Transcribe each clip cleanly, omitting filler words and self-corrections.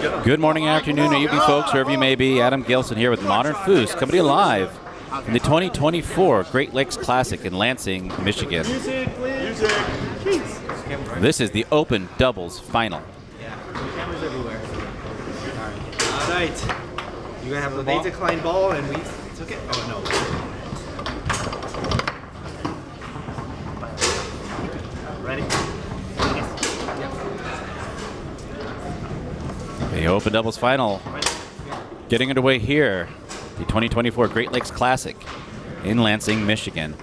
Good morning, afternoon, or evening, folks, wherever you may be. Adam Gilson here with Modern Foos, coming to you live from the 2024 Great Lakes Classic in Lansing, Michigan. This is the Open Doubles Final. Yeah, cameras everywhere. All right. You gonna have the ball? They declined ball and we took it. Oh no. Ready? The Open Doubles Final getting underway here. The 2024 Great Lakes Classic in Lansing, Michigan.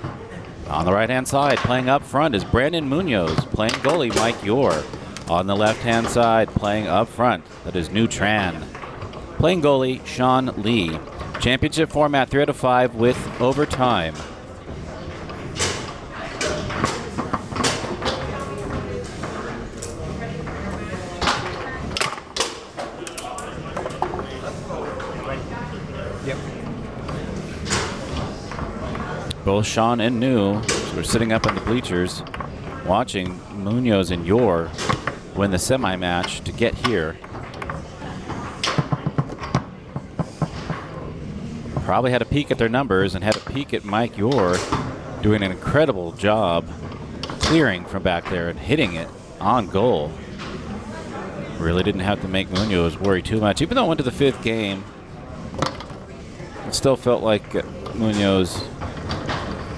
On the right-hand side, playing up front is Brandon Muñoz, playing goalie Mike Yore. On the left-hand side, playing up front, that is new Tran. Playing goalie Sean Lee. Championship format 3 out of 5 with overtime. Both Sean and New were sitting up in the bleachers watching Muñoz and Yore win the semi-match to get here. Probably had a peek at their numbers and had a peek at Mike Yore doing an incredible job clearing from back there and hitting it on goal. Really didn't have to make Muñoz worry too much. Even though it went to the 5th game, it still felt like Muñoz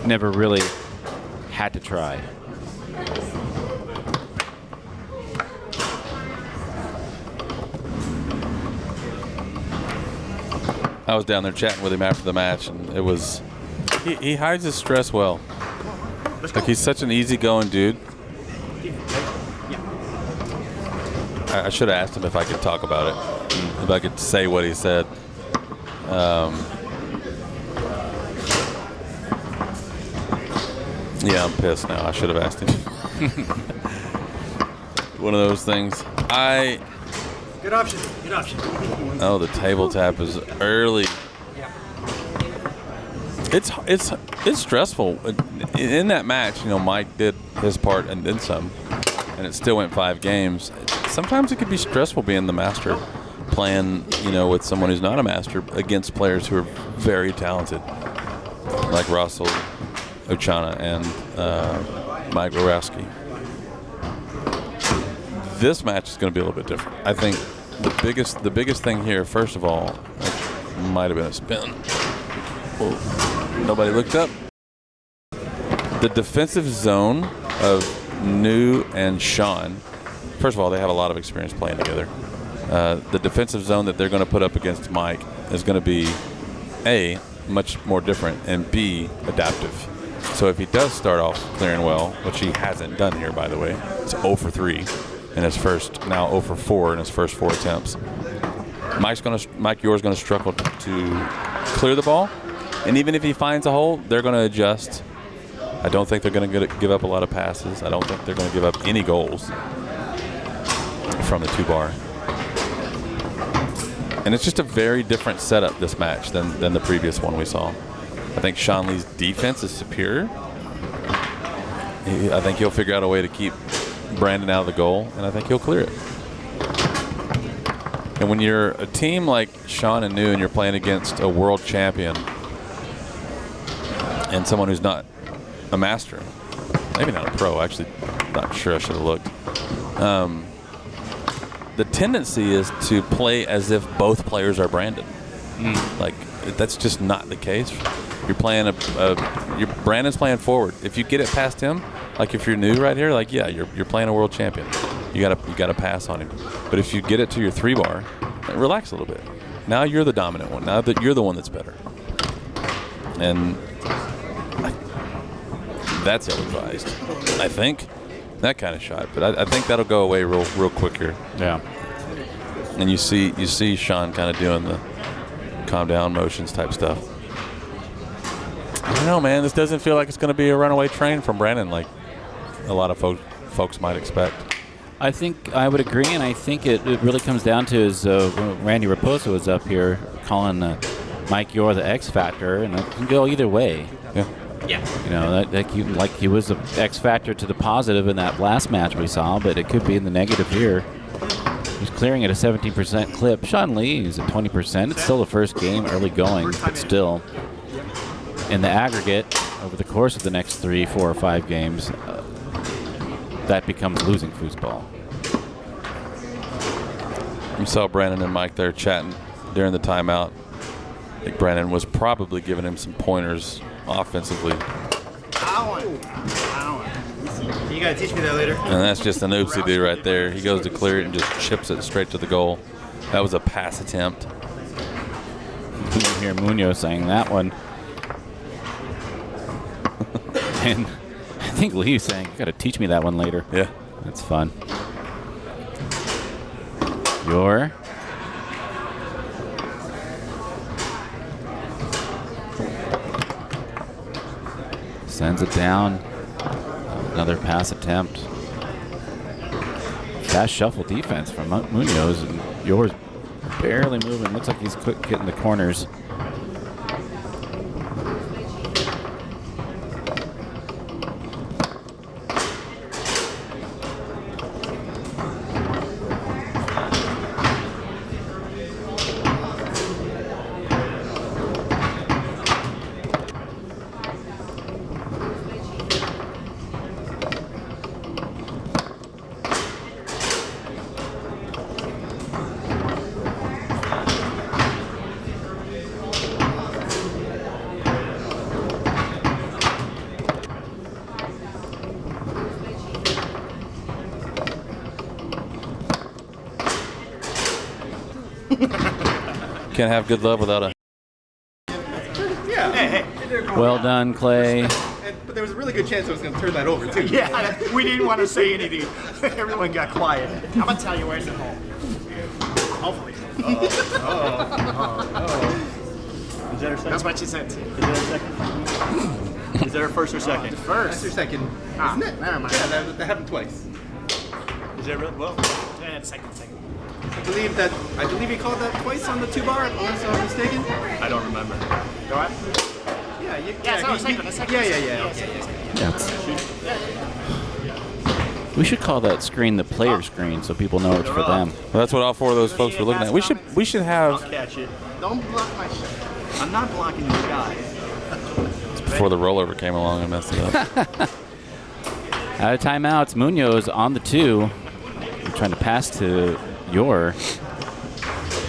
never really had to try. I was down there chatting with him after the match, and it was he hides his stress well. Like, he's such an easygoing dude. I should have asked him if I could talk about it, if I could say what he said. Yeah, I'm pissed now. I should have asked him. One of those things. Good option. Good option. Oh, the table tap is early. Yeah. It's stressful. In that match, you know, Mike did his part and then some, and it still went 5 games. Sometimes it could be stressful being the master, playing, you know, with someone who's not a master against players who are very talented, like Russell Ochana and Mike Borowski. This match is going to be a little bit different. I think the biggest thing here, first of all, might have been a spin. Whoa. Nobody looked up. The defensive zone of New and Sean, first of all, they have a lot of experience playing together. The defensive zone that they're going to put up against Mike is going to be, A, much more different, and B, adaptive. So if he does start off clearing well, which he hasn't done here, by the way, it's 0 for 3 in his first, now 0 for 4 in his first 4 attempts. Mike Yore's going to struggle to clear the ball, and even if he finds a hole, they're going to adjust. I don't think they're going to give up a lot of passes. I don't think they're going to give up any goals from the 2-bar. And it's just a very different setup, this match, than the previous one we saw. I think Sean Lee's defense is superior. I think he'll figure out a way to keep Brandon out of the goal, and I think he'll clear it. And when you're a team like Sean and New and you're playing against a world champion and someone who's not a master, maybe not a pro, actually, not sure, I should have looked. The tendency is to play as if both players are Brandon. Like, that's just not the case. You're playing Brandon's playing forward. If you get it past him, like if you're New right here, like, yeah, you're playing a world champion. You gotta pass on him. But if you get it to your 3-bar, relax a little bit. Now you're the dominant one. Now that you're the one that's better. And that's ill-advised, I think. That kind of shot, but I think that'll go away real quick here. Yeah. And you see Sean kind of doing the calm down motions type stuff. I don't know, man. This doesn't feel like it's going to be a runaway train from Brandon like a lot of folks might expect. I think I would agree, and I think it really comes down to is when Randy Raposa was up here calling Mike Yore the X Factor, and it can go either way. Yeah. Yeah. You know, he was the X factor to the positive in that last match we saw, but it could be in the negative here. He's clearing at a 17% clip. Sean Lee is at 20%. It's still the first game, early going, but still. In the aggregate, over the course of the next 3, 4, or 5 games, that becomes losing foosball. You saw Brandon and Mike there chatting during the timeout. I think Brandon was probably giving him some pointers offensively. You gotta teach me that later. And that's just an oopsie-doo right there. He goes to clear it and just chips it straight to the goal. That was a pass attempt. You can hear Muñoz saying that one. And I think Lee's saying, you got to teach me that one later. Yeah. That's fun. Yore. Sends it down. Another pass attempt. Fast shuffle defense from Muñoz, and Yore's barely moving. Looks like he's quick getting the corners. Can't have good love without a... Yeah. Hey. Well done, Clay. But there was a really good chance I was going to turn that over, too. Yeah, we didn't want to say anything. Everyone got quiet. I'm going to tell you where's the hole. Hopefully. Is that her second? That's what she said. Is that her second? Is that her first or second? That's your second, isn't it? Never mind. Yeah, that happened twice. Is that really? Well, Yeah, second. I believe he called that twice on the 2-bar, unless I'm mistaken. I don't remember. Go on. Yeah, Second. Yeah. We should call that screen the player screen so people know it's for them. Well, that's what all 4 of those folks were looking at. We should I'll have... catch it. Don't block my shot. I'm not blocking your shot. Before the rollover came along, I messed it up. Out of timeouts, Muñoz on the 2. Trying to pass to Yore.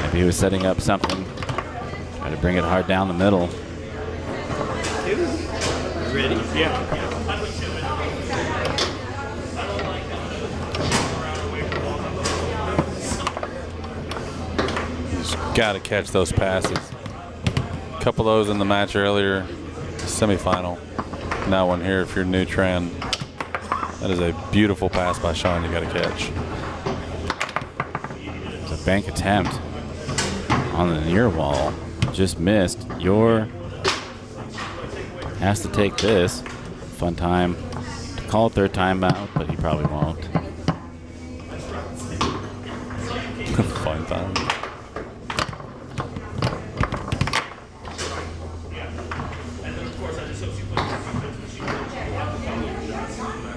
Maybe he was setting up something. Trying to bring it hard down the middle. Ready? Yeah. Just got to catch those passes. A couple of those in the match earlier, semifinal. Now one here if you're new Tran. That is a beautiful pass by Sean you got to catch. It's a bank attempt on the near wall. Just missed. Yore has to take this. Fun time to call third timeout, but he probably won't. Fun time.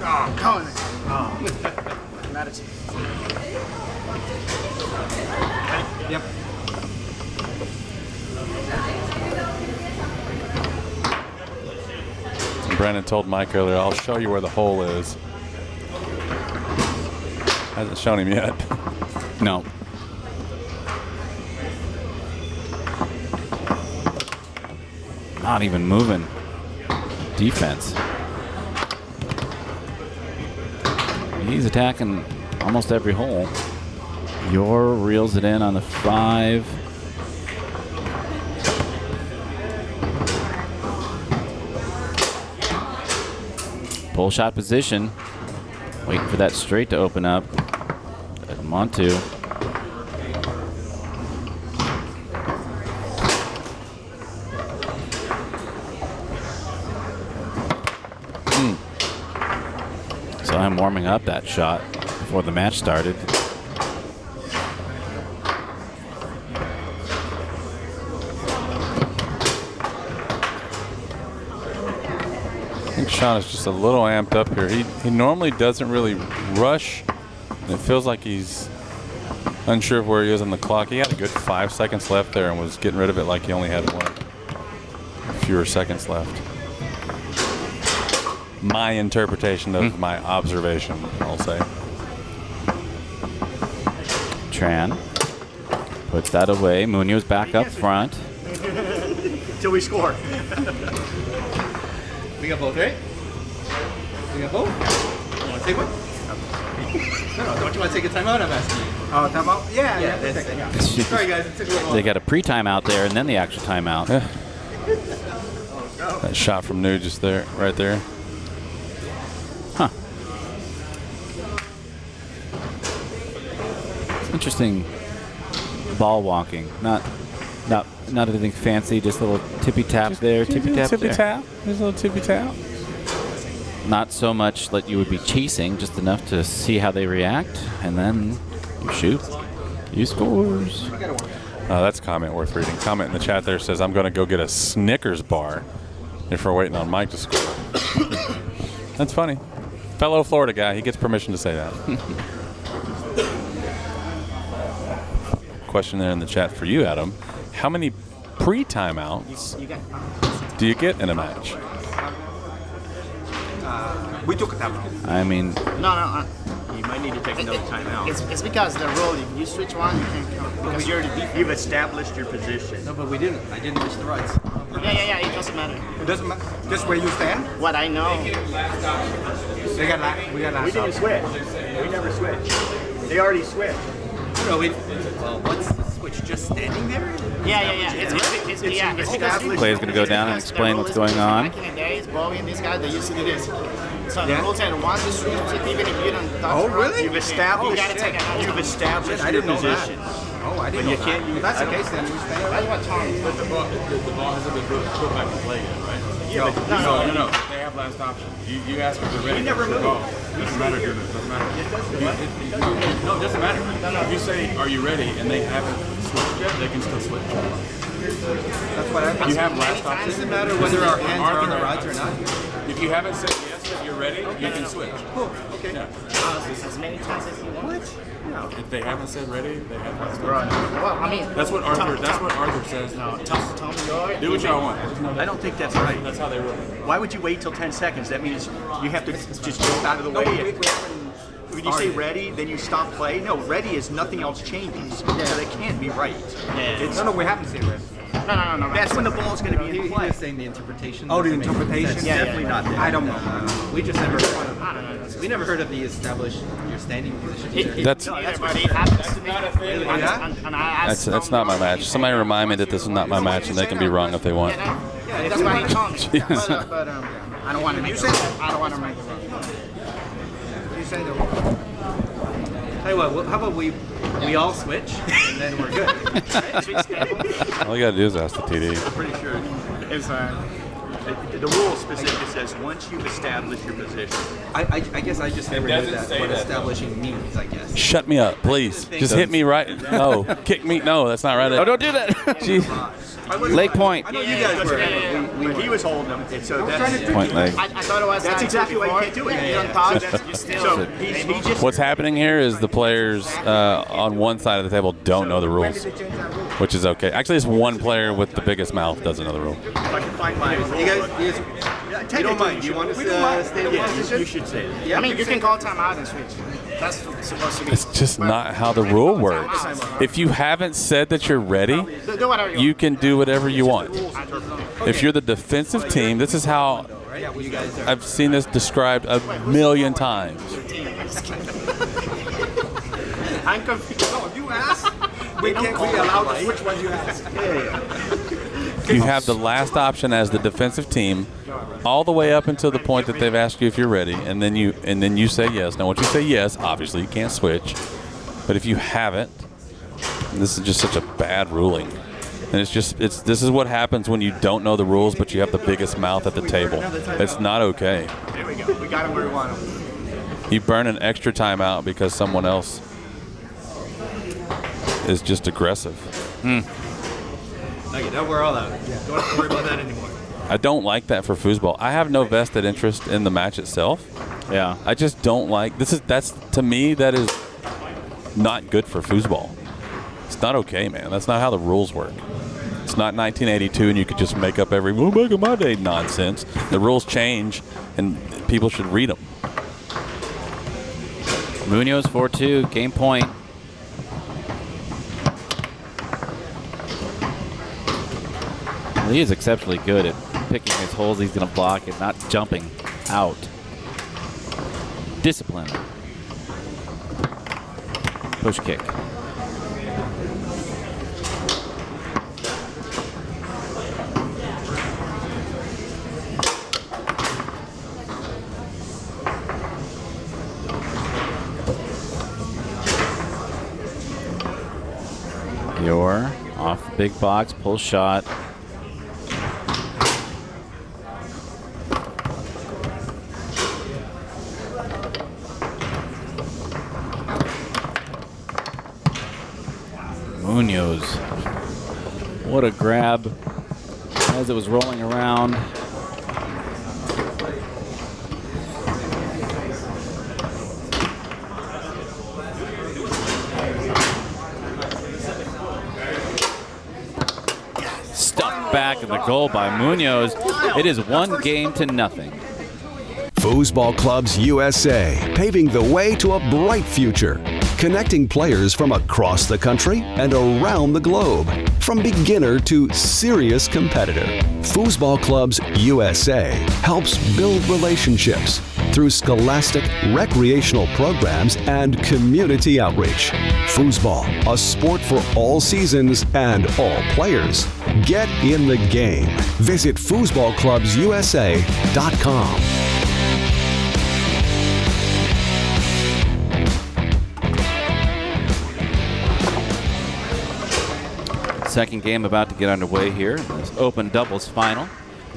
Oh, come on. Oh. Not a chance. Yep. Brandon told Mike earlier, I'll show you where the hole is. Hasn't shown him yet. No. Not even moving. Defense. He's attacking almost every hole. Yore reels it in on the 5. Pull shot position. Waiting for that straight to open up. Doesn't want to. So I'm warming up that shot before the match started. I think Sean is just a little amped up here. He normally doesn't really rush, and it feels like he's Unsure of where he is on the clock. He had a good 5 seconds left there and was getting rid of it like he only had fewer seconds left. My interpretation of my observation, I'll say. Tran puts that away. Muñoz back up front. Till we score. We got both, right? We got both? You want to take one? No, don't you want to take a timeout? I'm asking you. Oh, timeout? Yeah, Yeah, that's it. Sorry, guys. It took a little They while. got a pre-timeout there and then the actual timeout. Yeah. That shot from New just there, right there. Huh. It's interesting ball walking. Not anything fancy, just little tippy taps there, tippy taps there. tap. There's a little tippy tap. Not so much that you would be chasing, just enough to see how they react, and then you shoot. You scores. That's a comment worth reading. Comment in the chat there says, I'm going to go get a Snickers bar if we're waiting on Mike to score. That's funny. Fellow Florida guy, he gets permission to say that. Question there in the chat for you, Adam. How many pre-timeouts do you get in a match? We took a timeout. I mean, No. You might need to take another timeout. It's because the rule. If you switch one, you can count because you're the defense. You've established your position. No, but we didn't. I didn't reach the rights. Yeah. It doesn't matter. It doesn't matter. Just where you stand. What I know. We got last We didn't switch. We never switched. They already switched. No, well, what's the switch? Just standing there? Yeah. It's because Clay's going to go down and explain what's going on. Back in the days, Bowie and this guy, they used to do this. So the Yeah. rule said once you switch, even if you don't touch Oh, the run, really? You've established. You gotta take another You've time. established I your didn't know that. position. Oh, I didn't know you can't that. use- If that's I the don't- case, then we stand. That's what Tom is. The ball hasn't been put back in play yet, right? Yeah, but No. They have last option. You ask if they're ready. never to moved. go. Doesn't matter. No, it doesn't matter. If you say, "Are you ready?" and they haven't switched yet, they can still switch. That's what I You have last option. Doesn't matter whether our hands are on the rides or not. If you haven't said yes that you're ready, you can switch. Cool. Okay. Yeah. As many times as you want. If they haven't said ready, they have last option. Well, I mean, That's what Arthur says. Tom Yore. Do what y'all want. I don't think that's right. That's how they rule. Why would you wait till 10 seconds? That means you have to just jump out of the way. When you say ready, then you stop play. No, ready is nothing else changes. So they can't be right. It's, No, we haven't seen this. No. that's when the ball's going to be He in play. was saying the interpretation. Oh, the doesn't make interpretation? sense. Yeah, Definitely not that. I don't know. We just never we never heard of the established your standing position either. That's But it happens to me. that's not my match. Somebody remind me that this is not my match, and they can be wrong if they want. That's why he told me. But I don't want to make it. I don't want to make it wrong. You say the Tell you what, how about we all switch and then we're good. All you got to do is ask the TD. Pretty sure. It's The rule specifically says once you've established your position. I guess I just never knew doesn't that say what that. establishing means, I guess. Shut me up, please. Just hit me right. No, kick me. No, that's not right. Oh, don't do that. Jeez. Leg point. I know you guys were. But he was holding them, and so that's Point leg. I thought it was. That's exactly why you can't do it. If you don't touch, you still. so he just What's happening here is the players on one side of the table don't know the rules, which is okay. Actually, it's one player with the biggest mouth doesn't know the rule. if I can find my You guys take you don't mind. You want to stay in Yeah, position? you should say it. I mean, you can call timeout and switch. That's supposed to be. It's just not how the rule works. If you haven't said that you're ready, Do whatever you you can do whatever you want. want. If you're the defensive team, this is how Yeah, well, you guys are. I've seen this described a million times. I'm confused. No, you ask. We allow to switch when you ask. You have the last option as the defensive team, all the way up until the point that they've asked you if you're ready, and then you say yes. Now, once you say yes, obviously you can't switch. But if you haven't, this is just such a bad ruling. And this is what happens when you don't know the rules, but you have the biggest mouth at the table. It's not okay. There we go. We got him where we want him. You burn an extra timeout because someone else is just aggressive. Okay, now we're all out. Don't have to worry about that anymore. I don't like that for foosball. I have no vested interest in the match itself. Yeah. I just don't like to me that is not good for foosball. It's not okay, man. That's not how the rules work. It's not 1982 and you could just make up every, well, back in my day nonsense. The rules change and people should read them. Muñoz 4-2, game point. Well, he is exceptionally good at picking his holes he's going to block and not jumping out. Discipline. Push kick. Yore off the big box, pull shot. Muñoz. What a grab as it was rolling around. Stuck back in the goal by Muñoz. It is 1-0. Foosball Clubs USA, paving the way to a bright future. Connecting players from across the country and around the globe. From beginner to serious competitor, Foosball Clubs USA helps build relationships through scholastic, recreational programs and community outreach. Foosball, a sport for all seasons and all players. Get in the game. Visit foosballclubsusa.com. Second game about to get underway here in this open doubles final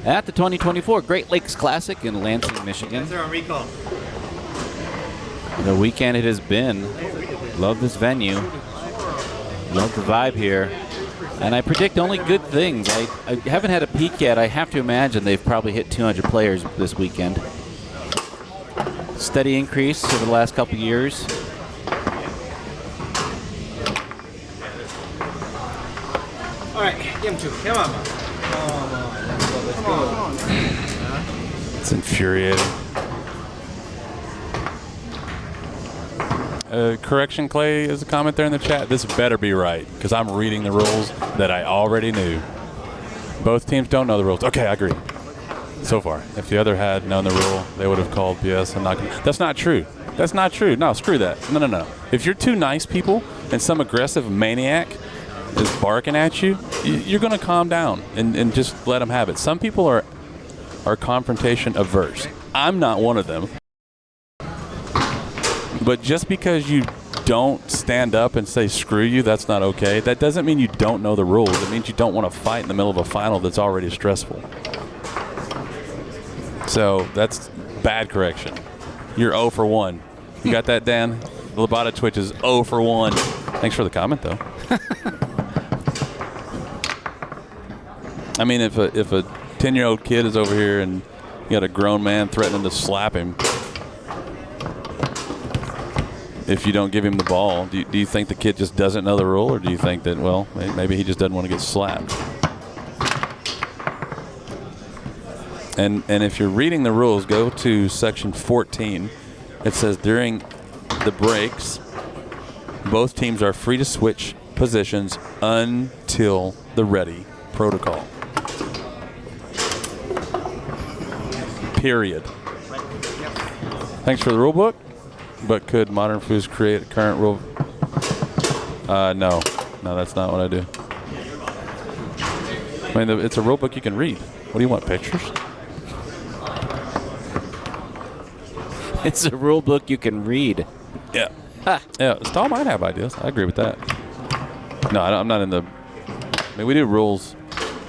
at the 2024 Great Lakes Classic in Lansing, Michigan. They're on recall. The weekend it has been. Love this venue. Love the vibe here. And I predict only good things. I haven't had a peek yet. I have to imagine they've probably hit 200 players this weekend. Steady increase over the last couple years. All right, give him two. Come on, man. Let's go. It's infuriating. Correction, Clay, is a comment there in the chat. This better be right, because I'm reading the rules that I already knew. Both teams don't know the rules. Okay, I agree. So far. If the other had known the rule, they would have called BS and not. That's not true. That's not true. No, screw that. No. If you're two nice people and some aggressive maniac is barking at you, you're going to calm down and just let them have it. Some people are confrontation averse. I'm not one of them. But just because you don't stand up and say screw you, that's not okay. That doesn't mean you don't know the rules. It means you don't want to fight in the middle of a final that's already stressful. So that's bad correction. You're 0 for 1. You got that, Dan? Labata Twitch is 0 for 1. Thanks for the comment, though. I mean, if a 10-year-old kid is over here and you got a grown man threatening to slap him, if you don't give him the ball, do you think the kid just doesn't know the rule, or do you think that, well, maybe he just doesn't want to get slapped? And if you're reading the rules, go to section 14. It says during the breaks, both teams are free to switch positions until the ready protocol. Period. Thanks for the rule book. But could Modern Foos create a current rule? No, that's not what I do. I mean, it's a rule book you can read. What do you want, pictures? It's a rule book you can read. Yeah. Yeah, Stahl might have ideas. I agree with that. No, I'm not in the... I mean, we do rules.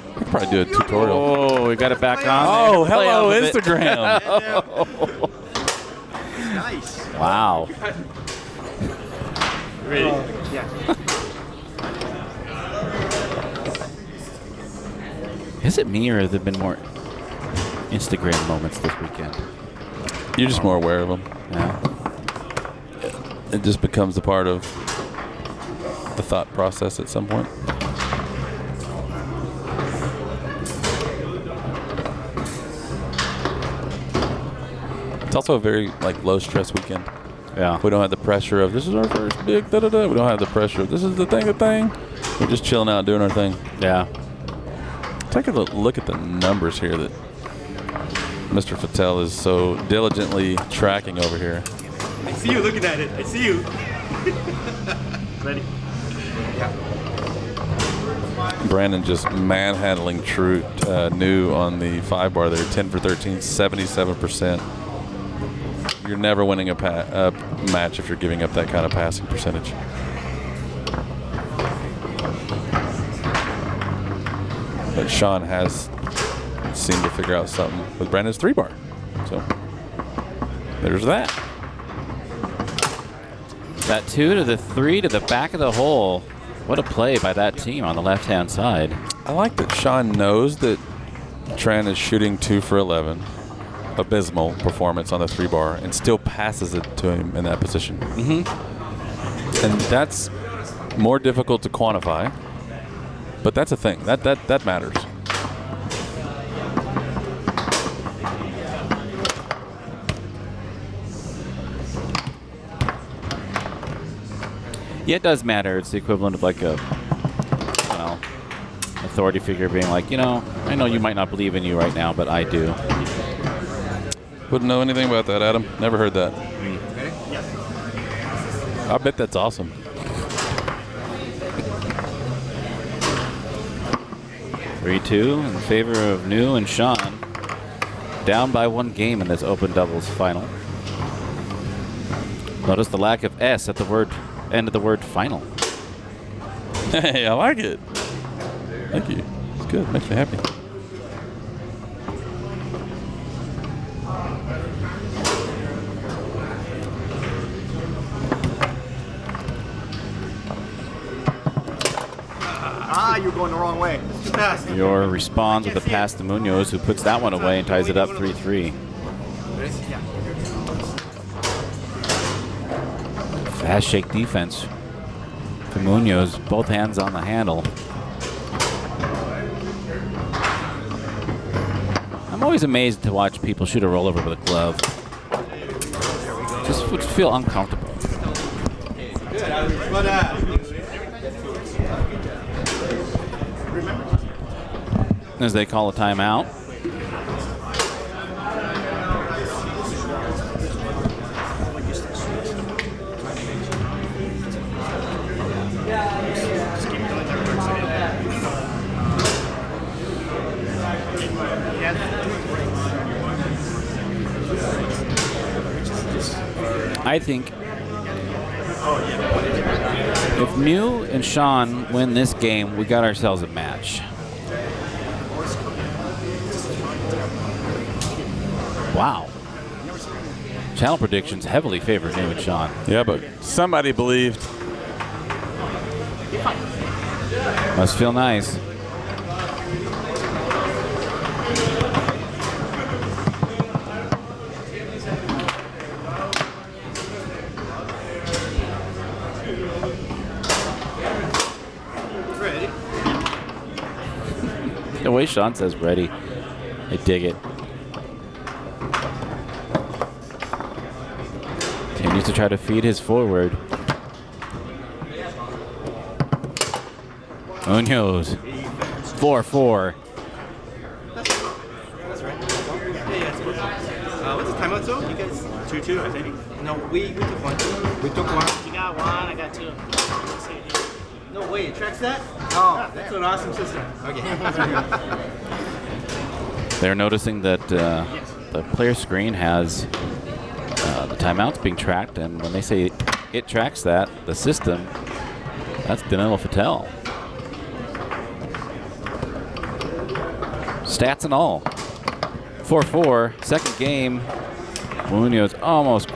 We could probably do a tutorial. Oh, we got it back on. Oh, hello, Instagram. Nice. Wow. Ready? Yeah. Is it me, or have there been more Instagram moments this weekend? You're just more aware of them. Yeah. It just becomes a part of the thought process at some point. It's also a very low stress weekend. Yeah. We don't have the pressure of this is our first big da-da-da. We don't have the pressure of this is the thing. We're just chilling out doing our thing. Yeah. Take a look at the numbers here that Mr. Fattel is so diligently tracking over here. I see you looking at it. I see you. Ready? Brandon just manhandling New on the 5-bar there. 10 for 13, 77%. You're never winning a match if you're giving up that kind of passing percentage. But Sean has seemed to figure out something with Brandon's 3-bar. So there's that. That 2 to the 3 to the back of the hole. What a play by that team on the left-hand side. I like that Sean knows that Tran is shooting 2 for 11. Abysmal performance on the 3-bar, and still passes it to him in that position. Mm-hmm. And that's more difficult to quantify, but that's a thing. That matters. Yeah, it does matter. It's the equivalent of like a authority figure being like, I know you might not believe in you right now, but I do. Wouldn't know anything about that, Adam. Never heard that. I bet that's awesome. (3-2) in favor of New and Sean. Down by 1 game in this open doubles final. Notice the lack of S at the end of the word final. Hey, I like it. Thank you. It's good. Makes me happy. You're going the wrong way. Yore responds with a pass to Muñoz, who puts that one away and ties it up 3-3. Fast shake defense for Muñoz. Both hands on the handle. I'm always amazed to watch people shoot a rollover with a glove. Just would feel uncomfortable. As they call a timeout. I think if New and Sean win this game, we got ourselves a match. Wow. Channel predictions heavily favor New and Sean. Yeah, but somebody believed. Must feel nice. The way Sean says ready, I dig it. Continues to try to feed his forward. Muñoz, 4-4. That's right. What's the timeout zone? You guys 2-2, I think. No, we took one. We took one. You got 1, I got 2. No way, it tracks that? Oh, That's an awesome system. Okay. They're noticing that the player screen has the timeouts being tracked, and when they say it tracks that, the system, that's Danilo Fattel. Stats and all. 4-4, second game. Muñoz almost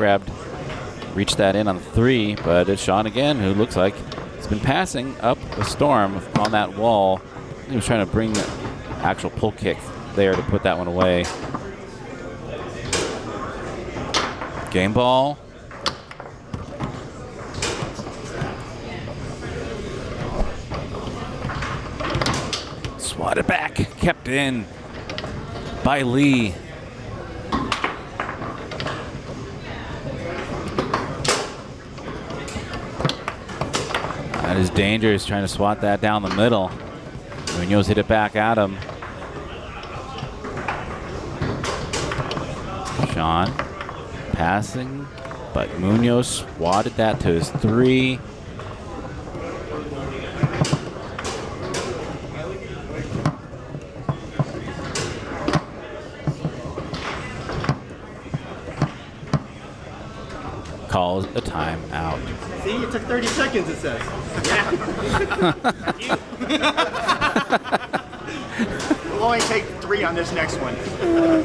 reached that in on 3, but it's Sean again, who looks like he's been passing up a storm on that wall. He was trying to bring the actual pull kick there to put that one away. Game ball. Swatted back, kept in by Lee. That is dangerous, trying to swat that down the middle. Muñoz hit it back at him. Sean passing, but Muñoz swatted that to his 3. Calls a timeout. See, it took 30 seconds, it says. We'll only take 3 on this next one.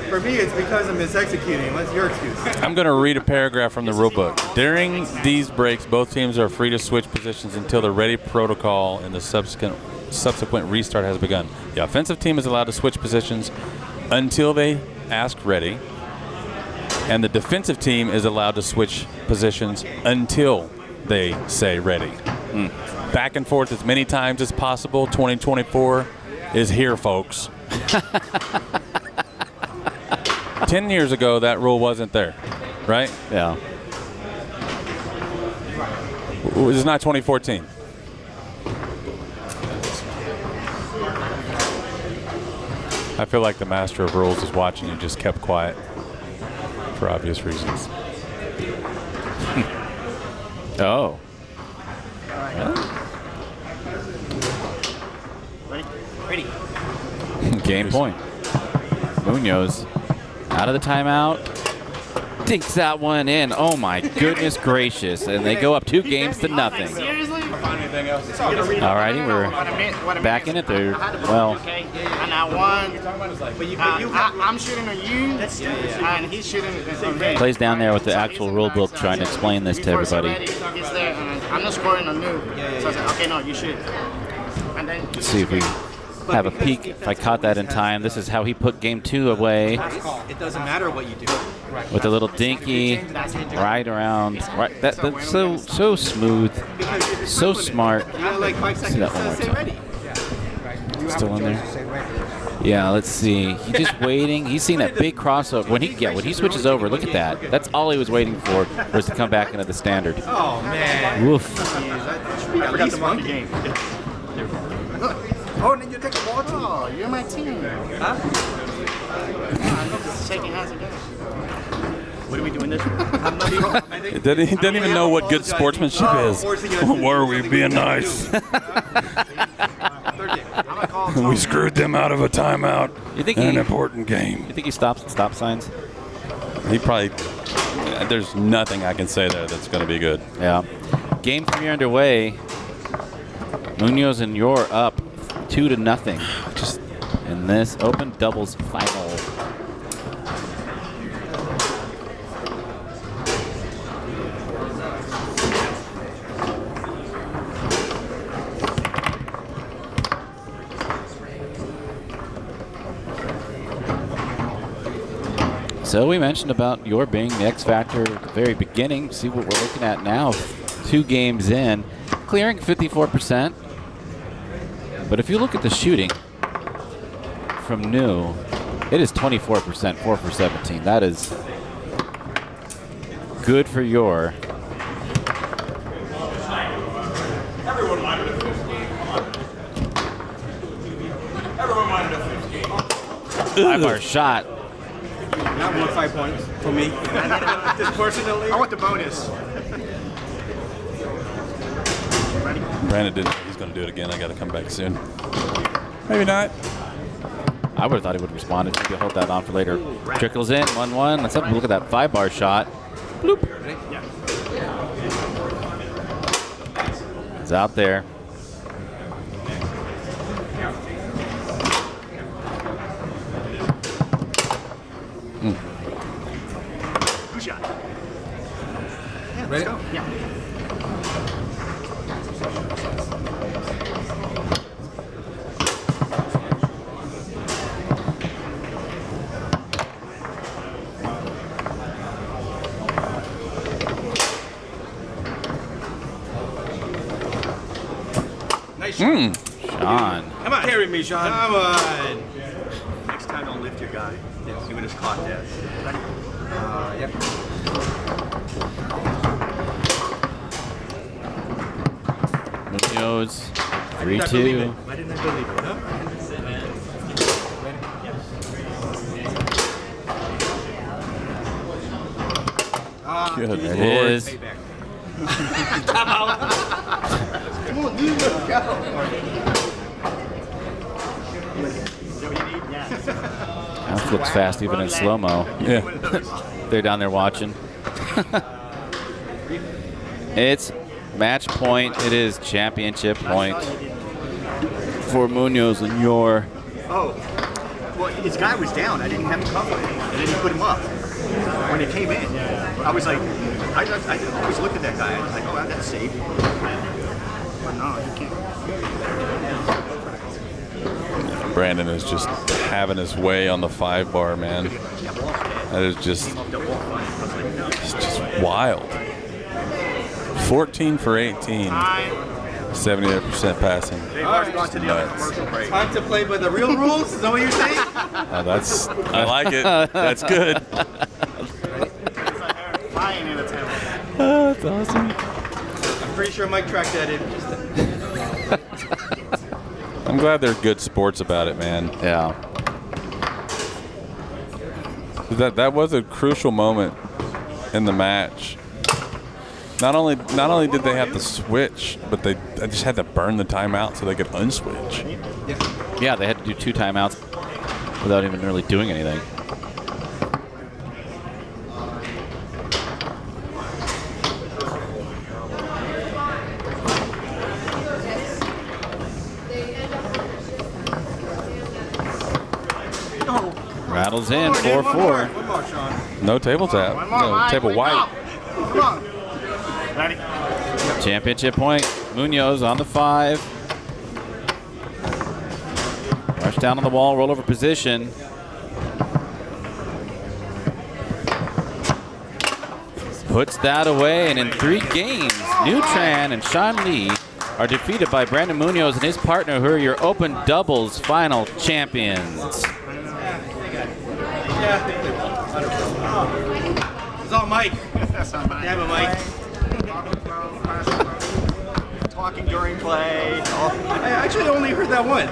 For me, it's because I'm misexecuting. What's your excuse? I'm going to read a paragraph from the rule book. During these breaks, both teams are free to switch positions until the ready protocol and the subsequent restart has begun. The offensive team is allowed to switch positions until they ask ready, and the defensive team is allowed to switch positions until they say ready. Back and forth as many times as possible. 2024 is here, folks. 10 years ago, that rule wasn't there, right? Yeah. This is not 2014. I feel like the master of rules is watching you, just kept quiet for obvious reasons. Oh. Ready? Game point. Muñoz out of the timeout. Dinks that one in. Oh my goodness gracious. And they go up 2 games to nothing. Seriously? Alrighty, we're back in it there. Well, Okay, and I won. I'm shooting on you, and he's shooting on me. plays down there with the actual rule book trying to explain this to everybody. He's there, and I'm not scoring on you. So I said, okay, no, you shoot. And then Let's see if we have a peek. If I caught that in time, this is how he put game 2 away It doesn't matter what you do. with a little dinky right around. Right, that's so smooth, so smart. You got like 5 See that seconds one to more say time. ready. Still in there. Yeah, let's see. He's just waiting. He's seen that big crossover. When he switches over, look at that. That's all he was waiting for, was to come back into the standard. Oh, man. Woof. I forgot to run the game. Oh, and then you take the ball too. oh, you're my team. Huh? I'm just shaking hands again. What are we doing this? He doesn't even know what good sportsmanship is. Why are we being nice? We screwed them out of a timeout You think in an he- important game. You think he stops at stop signs? He probably, there's nothing I can say there that's going to be good. Yeah. Game 3 underway. Muñoz and Yore up 2-0. Just in this open doubles final. So we mentioned about Yore being the X factor at the very beginning. See what we're looking at now. 2 games in, clearing 54%. But if you look at the shooting from new, it is 24%, 4 for 17. That is good for Yore. Everyone wanted a 15. 5-bar shot. Not more 5 points for me. Just personally. I want the bonus. Brandon didn't. He's going to do it again. I got to come back soon. Maybe not. I would have thought he would have responded. Maybe hold that on for later. Trickles in, 1-1. Let's have a look at that 5-bar shot. Bloop. It's out there. Good shot. Ready? Yeah. Nice shot. Sean. Come on. Carry me, Sean. Come on. Next time, don't lift your guy. See when his clock does. Yep. Muñoz, Why didn't I believe it? 3-2. Why didn't I believe it? Huh? Good It Lord. is. That looks fast even in slow-mo. Yeah. They're down there watching. It's match point. It is championship point for Muñoz and Yore. Oh, well, his guy was down. I didn't have him covered, and then he put him up. When he came in, I was like, I always looked at that guy. I was like, oh, that's safe. But no, you can't. Brandon is just having his way on the 5-bar, man. That is just, it's just wild. 14 for 18. 78% passing. They've already gone to the other Nuts. commercial break. Time to play by the real rules? Is that what you're saying? I like it. That's good. Flying in the table. Oh, that's awesome. I'm pretty sure Mike tracked that in. I'm glad they're good sports about it, man. Yeah. That was a crucial moment in the match. Not only did they have to switch, but they just had to burn the timeout so they could unswitch. Yeah, they had to do 2 timeouts without even really doing anything. Rattles in, 4-4. One more, Sean. No table tap. No table white. Come on. Ready? Championship point. Muñoz on the 5. Rush down on the wall, rollover position. Puts that away, and in 3 games, Tran and Sean Lee are defeated by Brandon Muñoz and his partner, who are your open doubles final champions. It's all Mike. Damn it, Mike. Talking during play. I actually only heard that once.